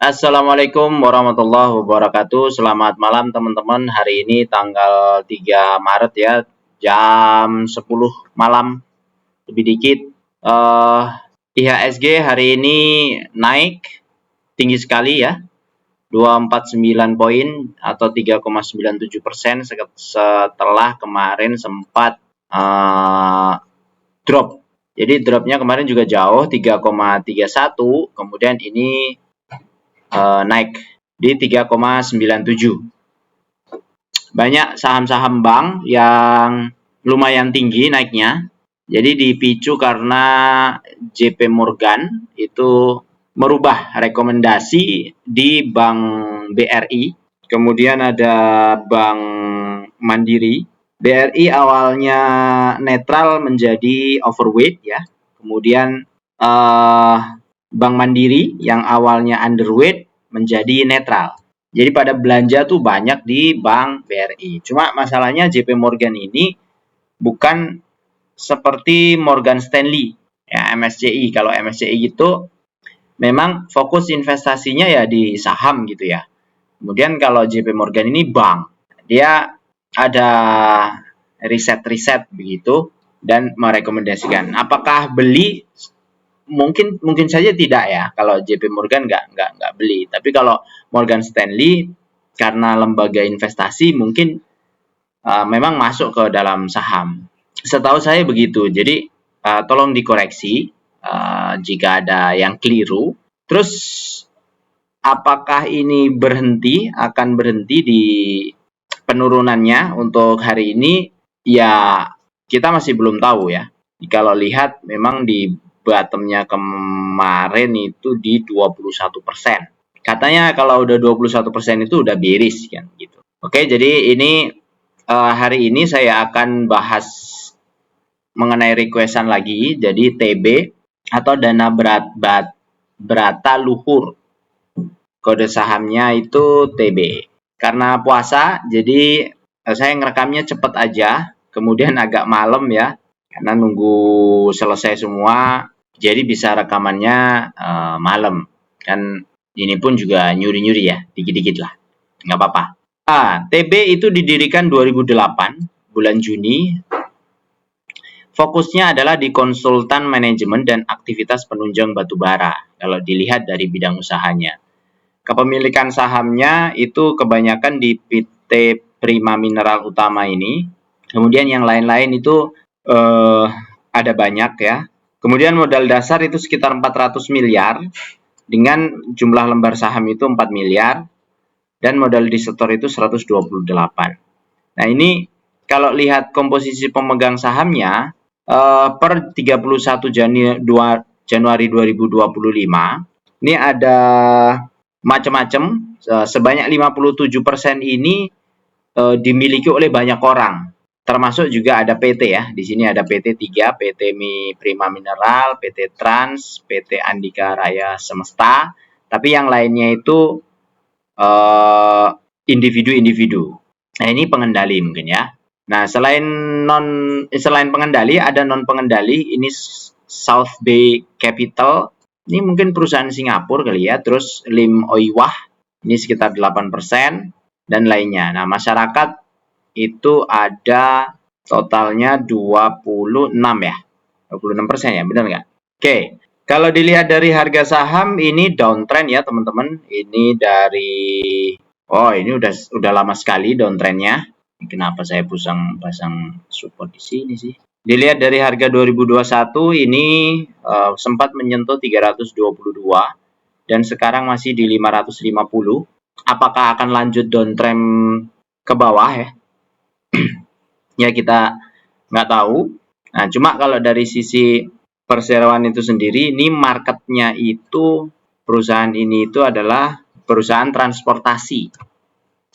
Assalamualaikum warahmatullahi wabarakatuh. Selamat malam teman-teman. Hari ini tanggal 3 Maret ya, jam 10 malam lebih dikit. IHSG hari ini naik tinggi sekali ya, 249 poin atau 3,97% setelah kemarin sempat drop. Jadi dropnya kemarin juga jauh 3,31, kemudian ini naik di 3,97. Banyak saham-saham bank yang lumayan tinggi naiknya. Jadi dipicu karena JP Morgan itu merubah rekomendasi di Bank BRI. Kemudian ada Bank Mandiri. BRI awalnya netral menjadi overweight ya. Kemudian Bank Mandiri yang awalnya underweight menjadi netral. Jadi pada belanja tuh banyak di Bank BRI. Cuma masalahnya JP Morgan ini bukan seperti Morgan Stanley, ya MSCI. Kalau MSCI itu memang fokus investasinya ya di saham gitu ya. Kemudian kalau JP Morgan ini bank, dia ada riset-riset begitu dan merekomendasikan. Apakah beli? Mungkin saja tidak ya, kalau JP Morgan nggak beli. Tapi kalau Morgan Stanley karena lembaga investasi mungkin memang masuk ke dalam saham. Setahu saya begitu. Jadi tolong dikoreksi jika ada yang keliru. Terus apakah ini akan berhenti di penurunannya untuk hari ini? Ya kita masih belum tahu ya. Kalau lihat memang di bottomnya kemarin itu di 21%. Katanya kalau udah 21% itu udah bearish kan gitu. Oke, jadi ini hari ini saya akan bahas mengenai requestan lagi. Jadi TB atau dana berata luhur. Kode sahamnya itu TB. Karena puasa, jadi saya ngerekamnya cepet aja. Kemudian agak malam ya, karena nunggu selesai semua. Jadi bisa rekamannya malam. Kan ini pun juga nyuri-nyuri ya, dikit-dikit lah. Nggak apa-apa. TB itu didirikan 2008, bulan Juni. Fokusnya adalah di konsultan manajemen dan aktivitas penunjang batubara. Kalau dilihat dari bidang usahanya. Kepemilikan sahamnya itu kebanyakan di PT Prima Mineral Utama ini. Kemudian yang lain-lain itu ada banyak ya. Kemudian modal dasar itu sekitar 400 miliar dengan jumlah lembar saham itu 4 miliar dan modal disetor itu 128. Nah, ini kalau lihat komposisi pemegang sahamnya per 31 Januari 2025 ini ada macam-macam, sebanyak 57% ini dimiliki oleh banyak orang. Termasuk juga ada PT ya. Di sini ada PT 3, PT Prima Mineral, PT Trans, PT Andika Raya Semesta. Tapi yang lainnya itu individu-individu. Nah, ini pengendali mungkin ya. Nah, selain pengendali ada non pengendali. Ini South Bay Capital. Ini mungkin perusahaan Singapura kali ya. Terus Lim Oiwah ini sekitar 8% dan lainnya. Nah, masyarakat itu ada totalnya 26 ya. 26% ya, benar nggak? Oke. Kalau dilihat dari harga saham ini downtrend ya, teman-teman. Ini dari ini udah lama sekali downtrendnya. Kenapa saya pasang support di sini sih? Dilihat dari harga 2021 ini sempat menyentuh 322 dan sekarang masih di 550. Apakah akan lanjut downtrend ke bawah ya? Ya kita nggak tahu. Nah, cuma kalau dari sisi perseroan itu sendiri, ini marketnya itu perusahaan ini itu adalah perusahaan transportasi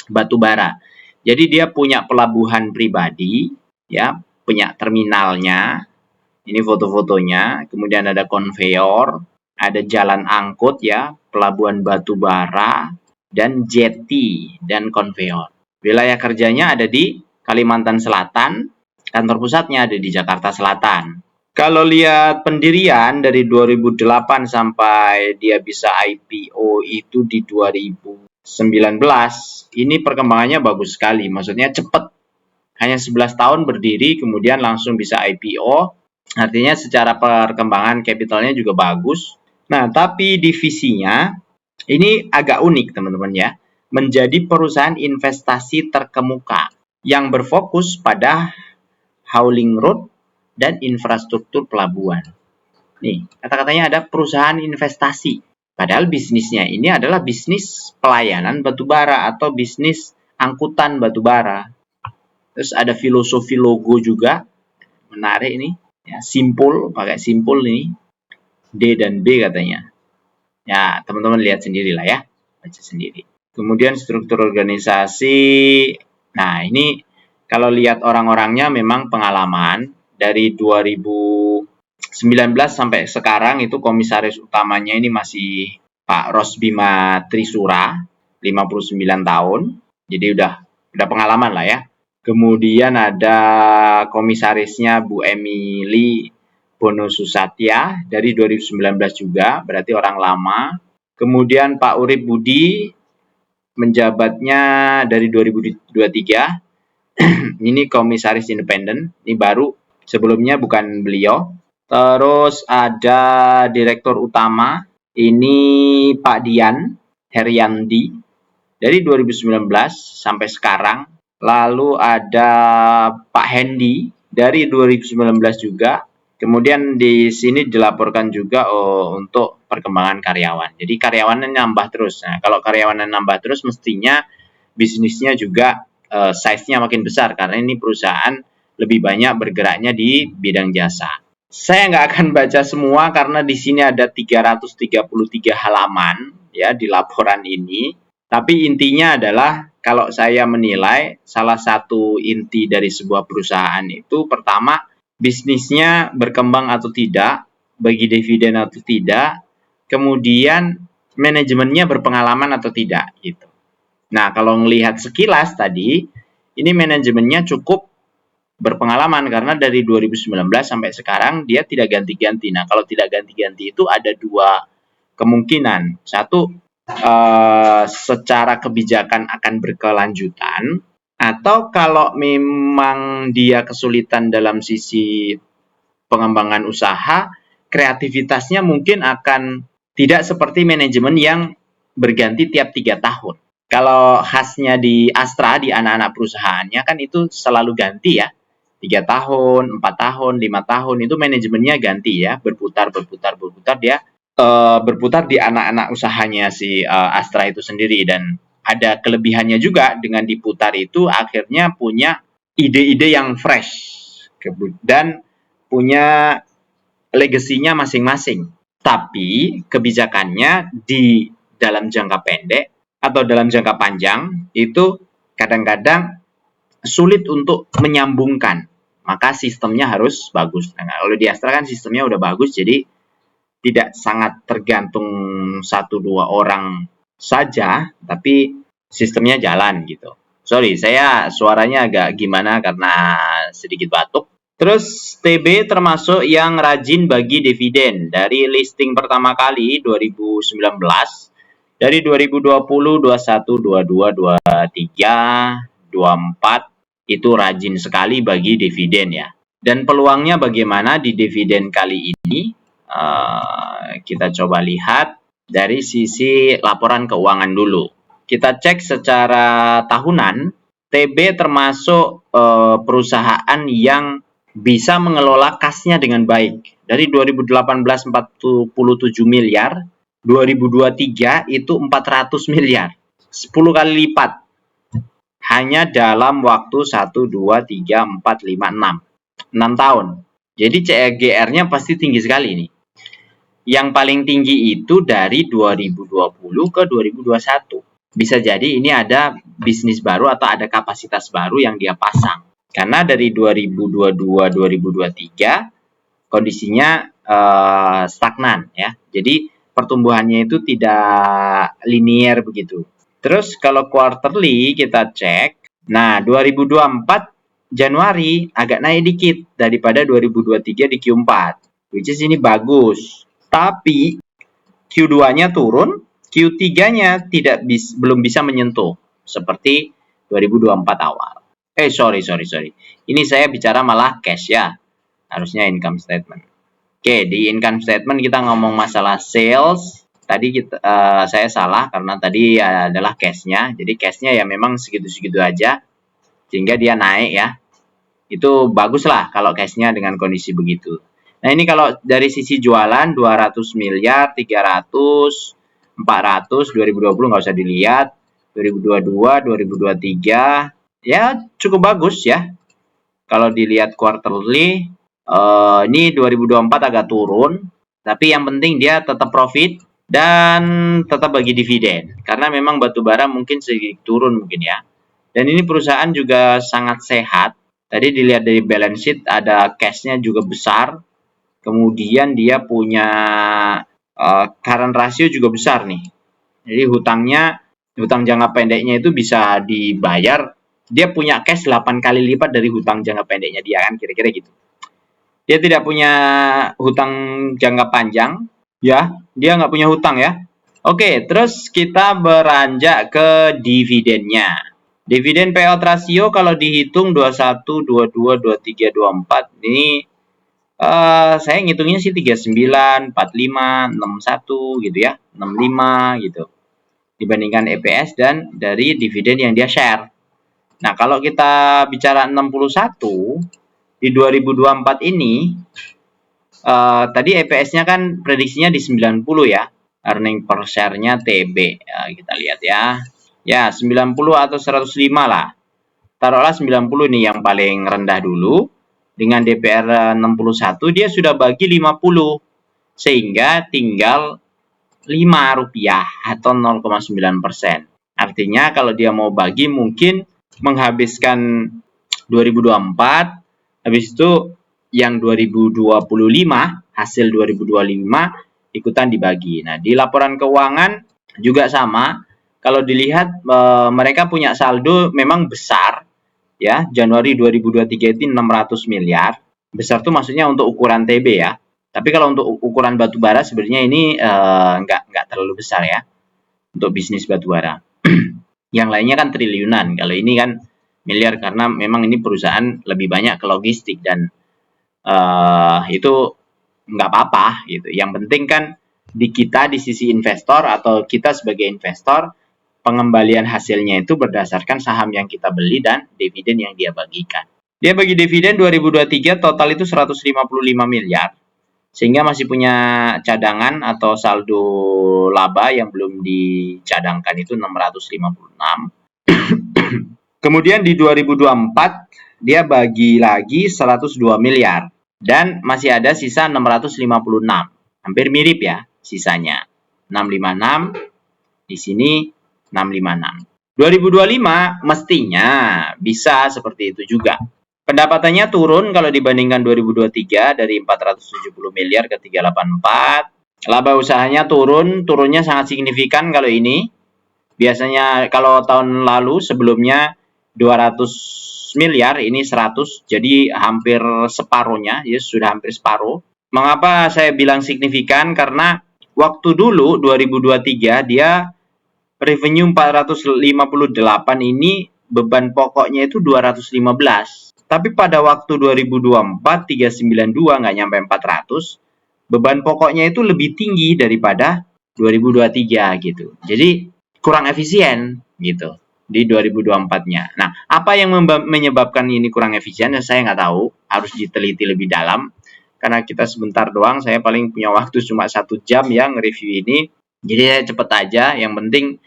batubara. Jadi dia punya pelabuhan pribadi, ya, punya terminalnya. Ini foto-fotonya. Kemudian ada konveyor, ada jalan angkut ya, pelabuhan batubara, dan jetty dan konveyor. Wilayah kerjanya ada di Kalimantan Selatan, kantor pusatnya ada di Jakarta Selatan. Kalau lihat pendirian dari 2008 sampai dia bisa IPO itu di 2019, ini perkembangannya bagus sekali. Maksudnya cepat. Hanya 11 tahun berdiri, kemudian langsung bisa IPO. Artinya secara perkembangan capitalnya juga bagus. Nah, tapi divisinya ini agak unik, teman-teman ya. Menjadi perusahaan investasi terkemuka yang berfokus pada hauling road dan infrastruktur pelabuhan. Nih, kata-katanya ada perusahaan investasi. Padahal bisnisnya ini adalah bisnis pelayanan batubara atau bisnis angkutan batubara. Terus ada filosofi logo juga. Menarik ini. Ya, simpul, pakai simpul ini. D dan B katanya. Ya, teman-teman lihat sendiri lah ya. Baca sendiri. Kemudian struktur organisasi. Nah, ini kalau lihat orang-orangnya memang pengalaman. Dari 2019 sampai sekarang itu komisaris utamanya ini masih Pak Rosbima Trisura, 59 tahun. Jadi udah pengalaman lah ya. Kemudian ada komisarisnya Bu Emily Bonosusatya dari 2019 juga, berarti orang lama. Kemudian Pak Urip Budi menjabatnya dari 2023. Ini komisaris independen, ini baru, sebelumnya bukan beliau. Terus ada direktur utama, ini Pak Dian Heriandi dari 2019 sampai sekarang. Lalu ada Pak Hendy dari 2019 juga. Kemudian di sini dilaporkan juga untuk perkembangan karyawan. Jadi karyawannya nambah terus. Nah, kalau karyawannya nambah terus mestinya bisnisnya juga size-nya makin besar karena ini perusahaan lebih banyak bergeraknya di bidang jasa. Saya nggak akan baca semua karena di sini ada 333 halaman ya di laporan ini. Tapi intinya adalah kalau saya menilai salah satu inti dari sebuah perusahaan itu pertama bisnisnya berkembang atau tidak, bagi dividen atau tidak, kemudian manajemennya berpengalaman atau tidak gitu. Nah, kalau melihat sekilas tadi, ini manajemennya cukup berpengalaman karena dari 2019 sampai sekarang dia tidak ganti-ganti. Nah, kalau tidak ganti-ganti itu ada dua kemungkinan. Satu, secara kebijakan akan berkelanjutan, atau kalau memang dia kesulitan dalam sisi pengembangan usaha, kreativitasnya mungkin akan tidak seperti manajemen yang berganti tiap 3 tahun. Kalau khasnya di Astra, di anak-anak perusahaannya kan itu selalu ganti ya. 3 tahun, 4 tahun, 5 tahun itu manajemennya ganti ya, berputar dia berputar di anak-anak usahanya si Astra itu sendiri. Dan ada kelebihannya juga dengan diputar itu akhirnya punya ide-ide yang fresh dan punya legasinya masing-masing. Tapi kebijakannya di dalam jangka pendek atau dalam jangka panjang itu kadang-kadang sulit untuk menyambungkan. Maka sistemnya harus bagus. Nah, kalau di Astra kan sistemnya udah bagus, jadi tidak sangat tergantung 1-2 orang saja, tapi sistemnya jalan gitu. Sorry, saya suaranya agak gimana karena sedikit batuk. Terus TB termasuk yang rajin bagi dividen dari listing pertama kali 2019, dari 2020, 21, 22, 23, 24 itu rajin sekali bagi dividen ya. Dan peluangnya bagaimana di dividen kali ini? Kita coba lihat dari sisi laporan keuangan dulu. Kita cek secara tahunan, TB termasuk perusahaan yang bisa mengelola kasnya dengan baik. Dari 2018 47 miliar, 2023 itu 400 miliar. 10 kali lipat. Hanya dalam waktu 1, 2, 3, 4, 5, 6. 6 tahun. Jadi CAGR-nya pasti tinggi sekali nih. Yang paling tinggi itu dari 2020 ke 2021. Bisa jadi ini ada bisnis baru atau ada kapasitas baru yang dia pasang. Karena dari 2022-2023 kondisinya stagnan ya. Jadi pertumbuhannya itu tidak linier begitu. Terus kalau quarterly kita cek, nah 2024 Januari agak naik dikit daripada 2023 di Q4, which is ini bagus. Tapi Q2-nya turun, Q3-nya belum bisa menyentuh seperti 2024 awal. Sorry. Ini saya bicara malah cash ya. Harusnya income statement. Oke, di income statement kita ngomong masalah sales. Tadi saya salah karena tadi adalah cash-nya. Jadi cash-nya ya memang segitu-segitu aja. Sehingga dia naik ya. Itu bagus lah kalau cash-nya dengan kondisi begitu. Nah, ini kalau dari sisi jualan 200 miliar, 300, 400, 2020 nggak usah dilihat. 2022, 2023 ya cukup bagus ya. Kalau dilihat quarterly, ini 2024 agak turun, tapi yang penting dia tetap profit dan tetap bagi dividen. Karena memang batubara mungkin sedikit turun mungkin ya. Dan ini perusahaan juga sangat sehat. Tadi dilihat dari balance sheet ada cash-nya juga besar. Kemudian dia punya current ratio juga besar nih. Jadi hutang jangka pendeknya itu bisa dibayar. Dia punya cash 8 kali lipat dari hutang jangka pendeknya dia kan, kira-kira gitu. Dia tidak punya hutang jangka panjang, ya. Dia nggak punya hutang ya. Oke, terus kita beranjak ke dividennya. Dividen payout ratio kalau dihitung 21, 22, 23, 24 ini saya ngitungnya sih 39, 45, 61 gitu ya, 65 gitu. Dibandingkan EPS dan dari dividen yang dia share. Nah, kalau kita bicara 61 di 2024 ini tadi EPS-nya kan prediksinya di 90 ya. Earning per share-nya TB. Ya, kita lihat ya. Ya, 90 atau 105 lah. Taruhlah 90 nih yang paling rendah dulu. Dengan DPR 61 dia sudah bagi 50. Sehingga tinggal Rp5 atau 0,9%. Artinya kalau dia mau bagi mungkin menghabiskan 2024, habis itu yang 2025, hasil 2025 ikutan dibagi. Nah, di laporan keuangan juga sama. Kalau dilihat mereka punya saldo memang besar ya. Januari 2023 itu 600 miliar. Besar tuh maksudnya untuk ukuran TB ya. Tapi kalau untuk ukuran batubara sebenarnya ini nggak terlalu besar ya untuk bisnis batubara. Yang lainnya kan triliunan. Kalau ini kan miliar karena memang ini perusahaan lebih banyak ke logistik dan itu nggak apa-apa gitu. Yang penting kan di kita di sisi investor atau kita sebagai investor pengembalian hasilnya itu berdasarkan saham yang kita beli dan dividen yang dia bagikan. Dia bagi dividen 2023 total itu 155 miliar. Sehingga masih punya cadangan atau saldo laba yang belum dicadangkan itu 656. Kemudian di 2024 dia bagi lagi 102 miliar dan masih ada sisa 656. Hampir mirip ya sisanya. 656 di sini 656. 2025 mestinya bisa seperti itu juga. Pendapatannya turun kalau dibandingkan 2023 dari 470 miliar ke 384. Laba usahanya turunnya sangat signifikan kalau ini. Biasanya kalau tahun lalu sebelumnya 200 miliar, ini 100, jadi hampir separuhnya, ya sudah hampir separuh. Mengapa saya bilang signifikan? Karena waktu dulu 2023 dia revenue 458 ini beban pokoknya itu 215. Tapi pada waktu 2024 392 nggak nyampe 400, beban pokoknya itu lebih tinggi daripada 2023 gitu. Jadi kurang efisien gitu di 2024-nya. Nah, apa yang menyebabkan ini kurang efisien? Saya nggak tahu, harus diteliti lebih dalam. Karena kita sebentar doang, saya paling punya waktu cuma 1 jam ya nge-review ini. Jadi saya cepet aja, yang penting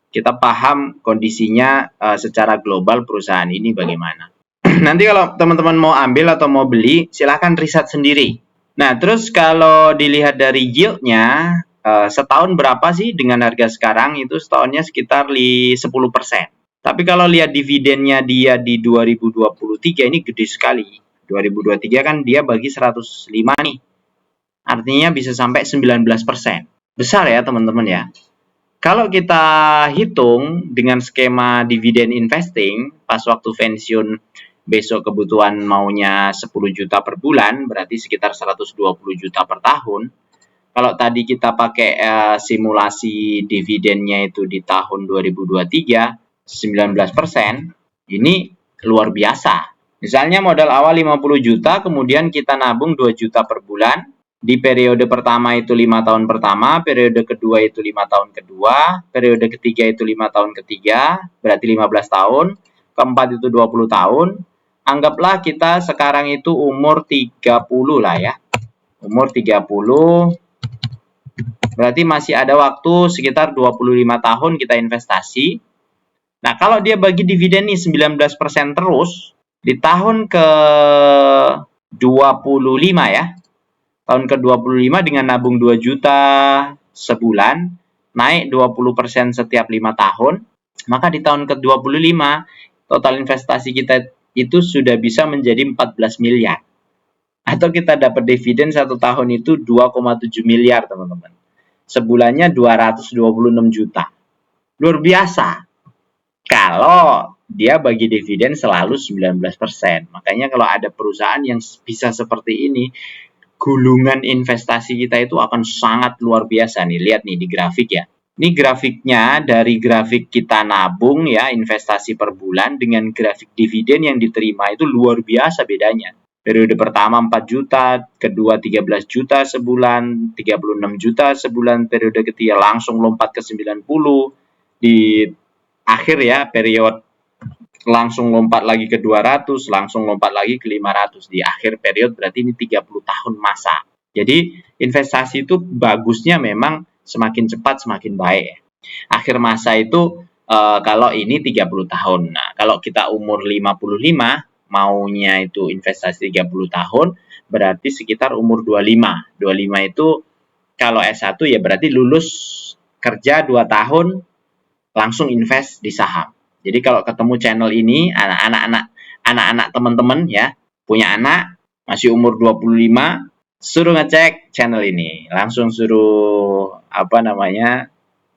kita paham kondisinya secara global perusahaan ini bagaimana. Nanti kalau teman-teman mau ambil atau mau beli, silahkan riset sendiri. Nah, terus kalau dilihat dari yield-nya, setahun berapa sih dengan harga sekarang? Itu setahunnya sekitar 10%. Tapi kalau lihat dividennya dia di 2023 ini gede sekali. 2023 kan dia bagi 105 nih. Artinya bisa sampai 19%. Besar ya teman-teman ya. Kalau kita hitung dengan skema dividen investing pas waktu pensiun besok kebutuhan maunya 10 juta per bulan, berarti sekitar 120 juta per tahun. Kalau tadi kita pakai simulasi dividennya itu di tahun 2023, 19%, ini luar biasa. Misalnya modal awal 50 juta, kemudian kita nabung 2 juta per bulan. Di periode pertama itu 5 tahun pertama, periode kedua itu 5 tahun kedua, periode ketiga itu 5 tahun ketiga, berarti 15 tahun, keempat itu 20 tahun. Anggaplah kita sekarang itu umur 30 lah ya. Umur 30, berarti masih ada waktu sekitar 25 tahun kita investasi. Nah, kalau dia bagi dividen nih 19% terus, di tahun ke-25 ya, tahun ke-25 dengan nabung 2 juta sebulan, naik 20% setiap 5 tahun, maka di tahun ke-25 total investasi kita itu sudah bisa menjadi 14 miliar. Atau kita dapat dividen 1 tahun itu 2,7 miliar, teman-teman. Sebulannya 226 juta. Luar biasa. Kalau dia bagi dividen selalu 19%. Makanya kalau ada perusahaan yang bisa seperti ini, gulungan investasi kita itu akan sangat luar biasa nih. Lihat nih di grafik ya. Ini grafiknya dari grafik kita nabung ya, investasi per bulan dengan grafik dividen yang diterima itu luar biasa bedanya. Periode pertama 4 juta, kedua 13 juta sebulan, 36 juta sebulan, periode ketiga langsung lompat ke 90, di akhir ya periode langsung lompat lagi ke 200, langsung lompat lagi ke 500 di akhir periode, berarti ini 30 tahun masa. Jadi investasi itu bagusnya memang semakin cepat semakin baik. Akhir masa itu kalau ini 30 tahun. Nah, kalau kita umur 55 maunya itu investasi 30 tahun, berarti sekitar umur 25. 25 itu kalau S1 ya berarti lulus kerja 2 tahun langsung invest di saham. Jadi kalau ketemu channel ini, anak-anak teman-teman ya, punya anak masih umur 25, suruh ngecek channel ini. Langsung suruh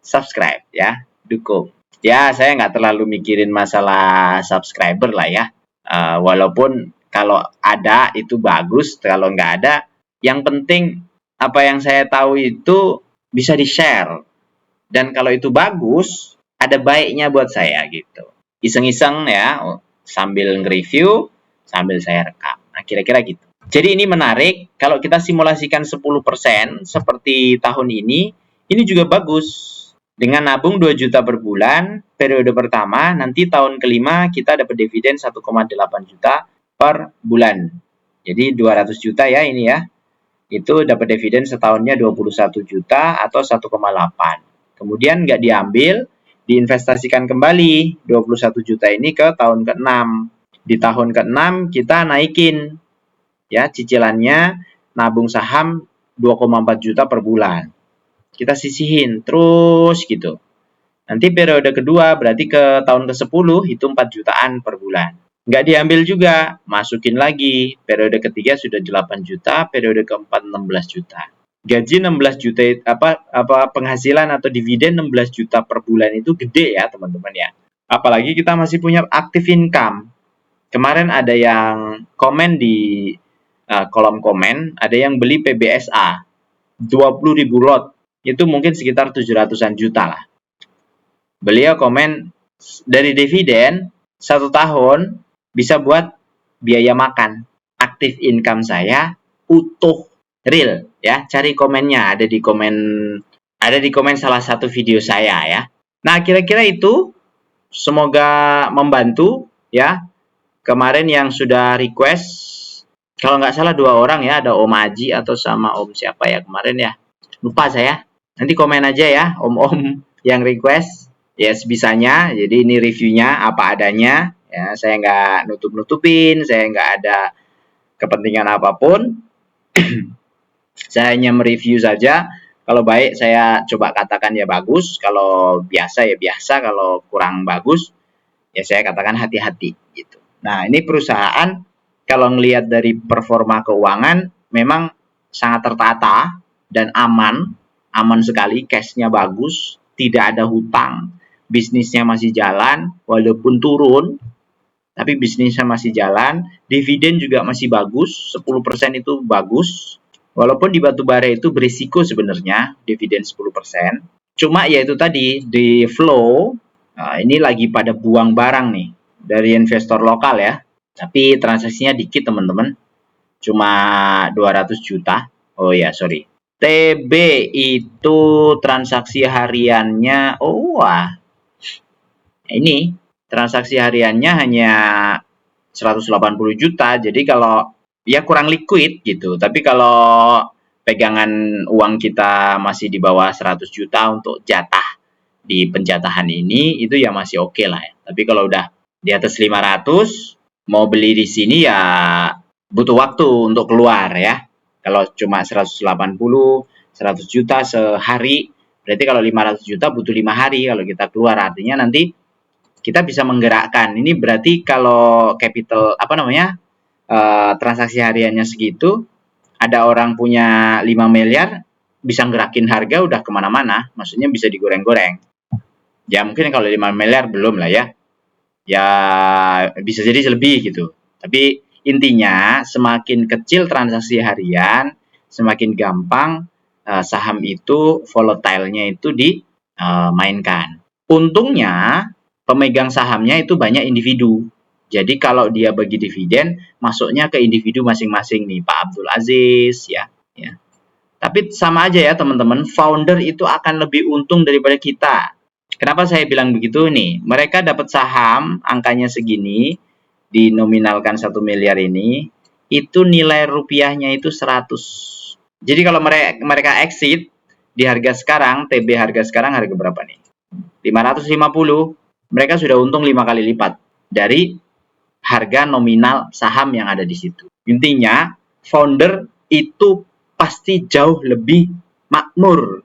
subscribe ya, dukung. Ya, saya nggak terlalu mikirin masalah subscriber lah ya. Walaupun kalau ada itu bagus, kalau nggak ada, yang penting apa yang saya tahu itu bisa di-share. Dan kalau itu bagus, ada baiknya buat saya gitu. Iseng-iseng ya, sambil nge-review, sambil saya rekam. Nah, kira-kira gitu. Jadi ini menarik, kalau kita simulasikan 10% seperti tahun ini juga bagus. Dengan nabung 2 juta per bulan, periode pertama, nanti tahun kelima kita dapat dividen 1,8 juta per bulan. Jadi 200 juta ya ini ya. Itu dapat dividen setahunnya 21 juta atau 1,8. Kemudian nggak diambil, diinvestasikan kembali 21 juta ini ke tahun ke-6. Di tahun ke-6 kita naikin ya cicilannya, nabung saham 2,4 juta per bulan. Kita sisihin terus gitu. Nanti periode kedua berarti ke tahun ke-10 itu 4 jutaan per bulan. Nggak diambil juga, masukin lagi. Periode ketiga sudah 8 juta, periode keempat 16 juta. Gaji 16 juta penghasilan atau dividen 16 juta per bulan itu gede ya teman-teman ya. Apalagi kita masih punya active income. Kemarin ada yang komen di kolom komen, ada yang beli PBSA 20.000 lot, itu mungkin sekitar 700-an juta lah. Beliau komen dari dividen 1 tahun bisa buat biaya makan. Active income saya utuh real ya. Cari komennya, ada di komen salah satu video saya ya. Nah, kira-kira itu semoga membantu ya. Kemarin yang sudah request, kalau nggak salah 2 orang ya, ada Om Aji atau sama Om siapa ya kemarin ya. Lupa saya. Nanti komen aja ya om-om yang request. Ya sebisanya. Jadi ini reviewnya apa adanya. Ya, saya nggak nutup-nutupin, saya nggak ada kepentingan apapun. Saya hanya mereview saja. Kalau baik saya coba katakan ya bagus, kalau biasa ya biasa, kalau kurang bagus ya saya katakan hati-hati gitu. Nah, ini perusahaan kalau ngelihat dari performa keuangan memang sangat tertata dan aman sekali, cash-nya bagus, tidak ada hutang, bisnisnya masih jalan walaupun turun. tapi bisnisnya masih jalan, dividen juga masih bagus, 10% itu bagus. Walaupun di batubara itu berisiko sebenarnya, dividen 10%. Cuma ya itu tadi, di flow, ini lagi pada buang barang nih, dari investor lokal ya. Tapi transaksinya dikit teman-teman, cuma 200 juta. Oh ya, sorry. TB itu transaksi hariannya, ini transaksi hariannya hanya 180 juta. Jadi kalau ya kurang liquid gitu. Tapi kalau pegangan uang kita masih di bawah 100 juta untuk jatah di penjatahan ini, itu ya masih oke lah ya. Tapi kalau udah di atas 500, mau beli di sini ya butuh waktu untuk keluar ya. Kalau cuma 180, 100 juta sehari, berarti kalau 500 juta butuh 5 hari kalau kita keluar. Artinya nanti kita bisa menggerakkan. Ini berarti kalau capital transaksi hariannya segitu, ada orang punya 5 miliar, bisa gerakin harga udah kemana-mana, maksudnya bisa digoreng-goreng. Ya mungkin kalau 5 miliar belum lah ya, ya bisa jadi lebih gitu. Tapi intinya semakin kecil transaksi harian, semakin gampang saham itu volatile-nya itu dimainkan. Untungnya pemegang sahamnya itu banyak individu. Jadi kalau dia bagi dividen, masuknya ke individu masing-masing nih, Pak Abdul Aziz ya. Tapi sama aja ya teman-teman, founder itu akan lebih untung daripada kita. Kenapa saya bilang begitu nih? Mereka dapat saham, angkanya segini, dinominalkan 1 miliar ini, itu nilai rupiahnya itu 100. Jadi kalau mereka exit di harga sekarang, TB harga sekarang harga berapa nih? 550. Mereka sudah untung 5 kali lipat dari harga nominal saham yang ada di situ. Intinya, founder itu pasti jauh lebih makmur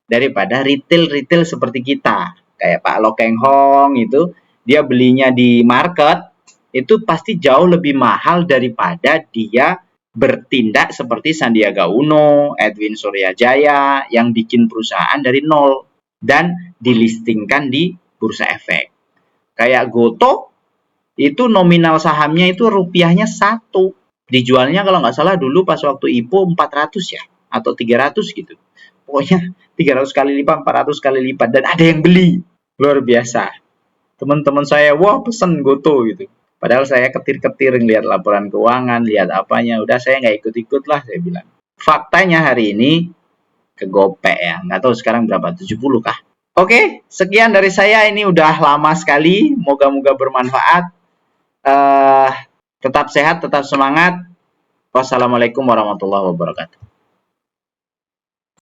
daripada retail seperti kita. Kayak Pak Lokeng Hong itu, dia belinya di market, itu pasti jauh lebih mahal daripada dia bertindak seperti Sandiaga Uno, Edwin Suryajaya, yang bikin perusahaan dari nol dan dilistingkan di bursa efek. Kayak Gotoh, itu nominal sahamnya itu rupiahnya 1. Dijualnya kalau nggak salah dulu pas waktu IPO 400 ya, atau 300 gitu. Pokoknya 300 kali lipat, 400 kali lipat, dan ada yang beli. Luar biasa. Teman-teman saya, wah pesen Gotoh gitu. Padahal saya ketir-ketir ngelihat laporan keuangan, lihat apanya, udah saya nggak ikut-ikut lah, saya bilang. Faktanya hari ini kegopek ya, nggak tahu sekarang berapa, 70 kah? Oke, sekian dari saya, ini udah lama sekali, moga-moga bermanfaat. Tetap sehat, tetap semangat. Wassalamualaikum warahmatullahi wabarakatuh.